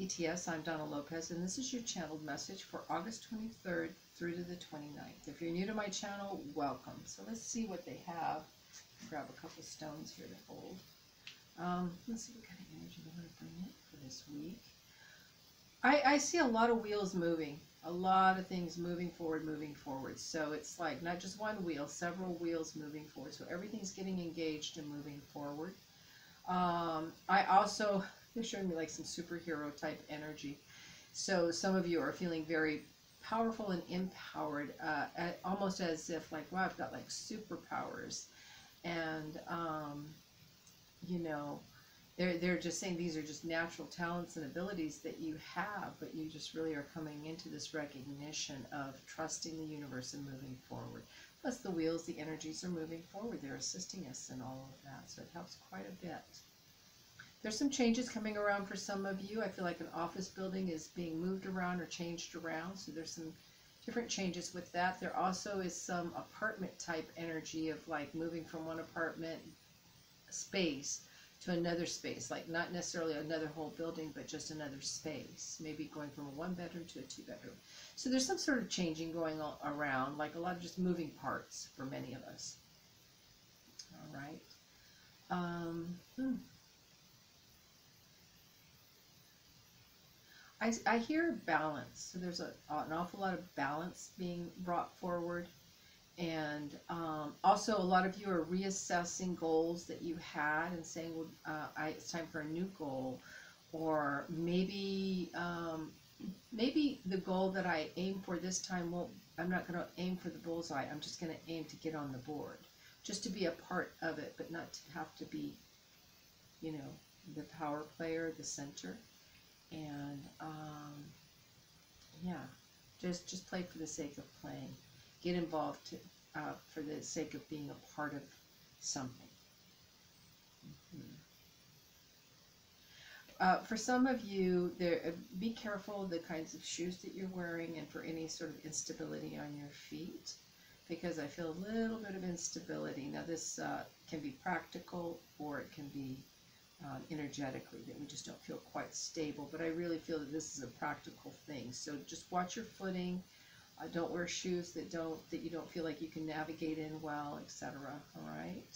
ETS, I'm Donna Lopez, and this is your channeled message for August 23rd through to the 29th. If you're new to my channel, welcome. So let's see what they have. Grab a couple stones here to hold. Let's see what kind of energy they want to bring in for this week. I see a lot of wheels moving, a lot of things moving forward. So it's like not just one wheel, several wheels moving forward. So everything's getting engaged and moving forward. I also, they're showing me like some superhero type energy. So some of you are feeling very powerful and empowered, almost as if like, wow, I've got like superpowers. And, you know, they're just saying these are just natural talents and abilities that you have, but you just really are coming into this recognition of trusting the universe and moving forward. Plus the wheels, the energies are moving forward. They're assisting us in all of that, so it helps quite a bit. There's some changes coming around for some of you. I feel like an office building is being moved around or changed around, so there's some different changes with that. There also is some apartment type energy of like moving from one apartment space to another space, like not necessarily another whole building, but just another space, maybe going from a 1-bedroom to a 2-bedroom. So there's some sort of changing going on around, like a lot of just moving parts for many of us. All right. I hear balance. So there's an awful lot of balance being brought forward. And also a lot of you are reassessing goals that you had and saying, well, it's time for a new goal. Or maybe maybe the goal that I aim for this time, I'm not going to aim for the bullseye. I'm just going to aim to get on the board. Just to be a part of it, but not to have to be, you know, the power player, the center. And yeah, just play for the sake of playing. Get involved for the sake of being a part of something. For some of you, be careful of the kinds of shoes that you're wearing and for any sort of instability on your feet, because I feel a little bit of instability. Now this can be practical or it can be energetically, that we just don't feel quite stable, but I really feel that this is a practical thing. So just watch your footing. Don't wear shoes that you don't feel like you can navigate in well, etc. All right.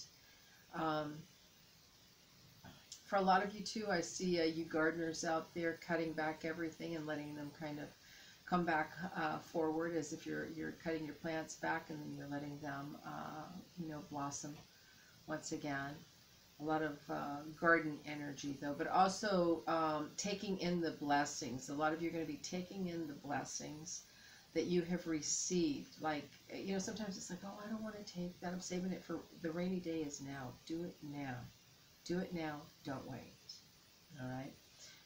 For a lot of you too, I see you gardeners out there cutting back everything and letting them kind of come back forward, as if you're cutting your plants back and then you're letting them you know, blossom once again. A lot of garden energy though, but also taking in the blessings. A lot of you are going to be taking in the blessings that you have received. Like, you know, sometimes it's like, oh, I don't want to take that. I'm saving it for the rainy day is now. Do it now. Do it now. Don't wait. All right.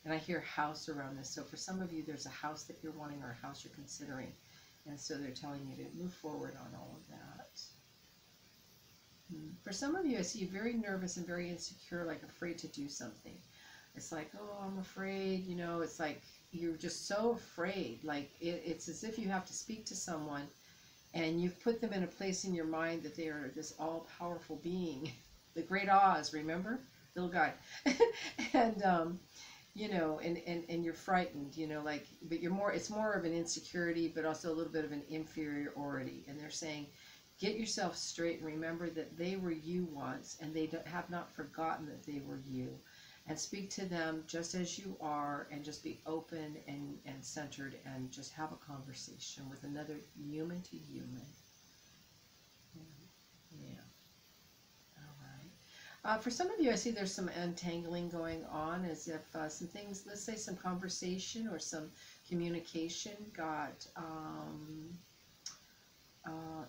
And I hear house around this. So for some of you, there's a house that you're wanting or a house you're considering. And so they're telling you to move forward on all of that. For some of you, I see you very nervous and very insecure, like afraid to do something. It's like, oh, I'm afraid, you know, it's like you're just so afraid. Like it's as if you have to speak to someone and you've put them in a place in your mind that they are this all-powerful being, the great Oz, remember? Little guy. And, you know, and you're frightened, you know, like, but it's more of an insecurity, but also a little bit of an inferiority. And they're saying, get yourself straight and remember that they were you once, and they have not forgotten that they were you. And speak to them just as you are, and just be open and centered, and just have a conversation with another human to human. Yeah. All right. For some of you, I see there's some untangling going on, as if some things, let's say some conversation or some communication got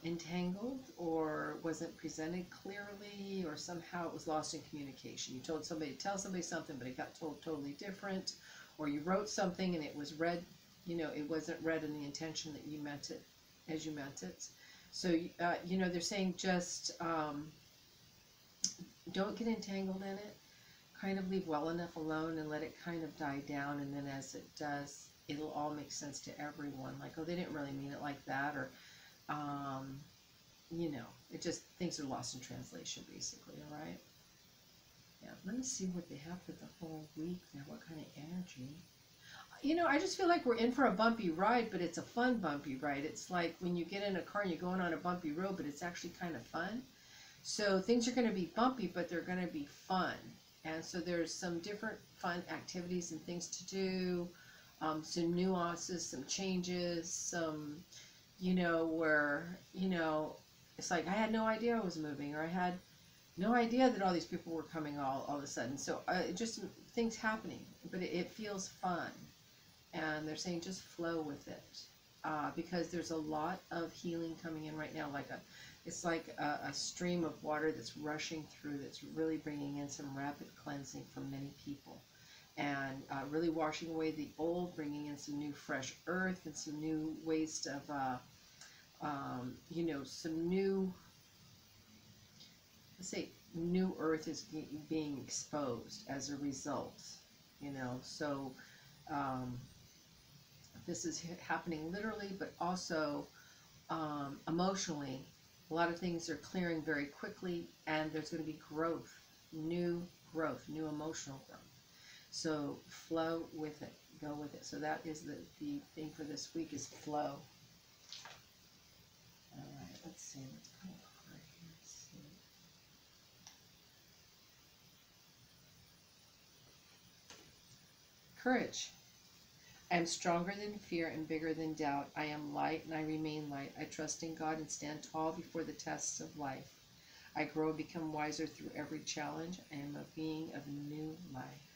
entangled or wasn't presented clearly, or somehow it was lost in communication. You told somebody to tell somebody something, but it got told totally different, or you wrote something and it was read, you know, it wasn't read in the intention that you meant it as you meant it. So, you know, they're saying just don't get entangled in it. Kind of leave well enough alone and let it kind of die down, and then as it does, it'll all make sense to everyone. Like, oh, they didn't really mean it like that, or you know, it just, things are lost in translation, basically. All right. Yeah, let me see what they have for the whole week now. What kind of energy? You know, I just feel like we're in for a bumpy ride, but it's a fun bumpy ride. It's like when you get in a car and you're going on a bumpy road, but it's actually kind of fun. So things are going to be bumpy, but they're going to be fun. And so there's some different fun activities and things to do, some nuances, some changes, some, you know, where, you know, it's like I had no idea I was moving, or I had no idea that all these people were coming all of a sudden. So just things happening, but it feels fun. And they're saying just flow with it, because there's a lot of healing coming in right now, it's like a stream of water that's rushing through, that's really bringing in some rapid cleansing for many people, and really washing away the old, bringing in some new fresh earth and some new ways of you know, some new, let's say new earth is being exposed as a result, you know. So this is happening literally, but also emotionally. A lot of things are clearing very quickly, and there's going to be growth, new emotional growth. So flow with it, go with it. So that is the thing for this week, is flow. All right, let's see. Let's pull a card here. Let's see. Courage. I am stronger than fear and bigger than doubt. I am light and I remain light. I trust in God and stand tall before the tests of life. I grow and become wiser through every challenge. I am a being of new life.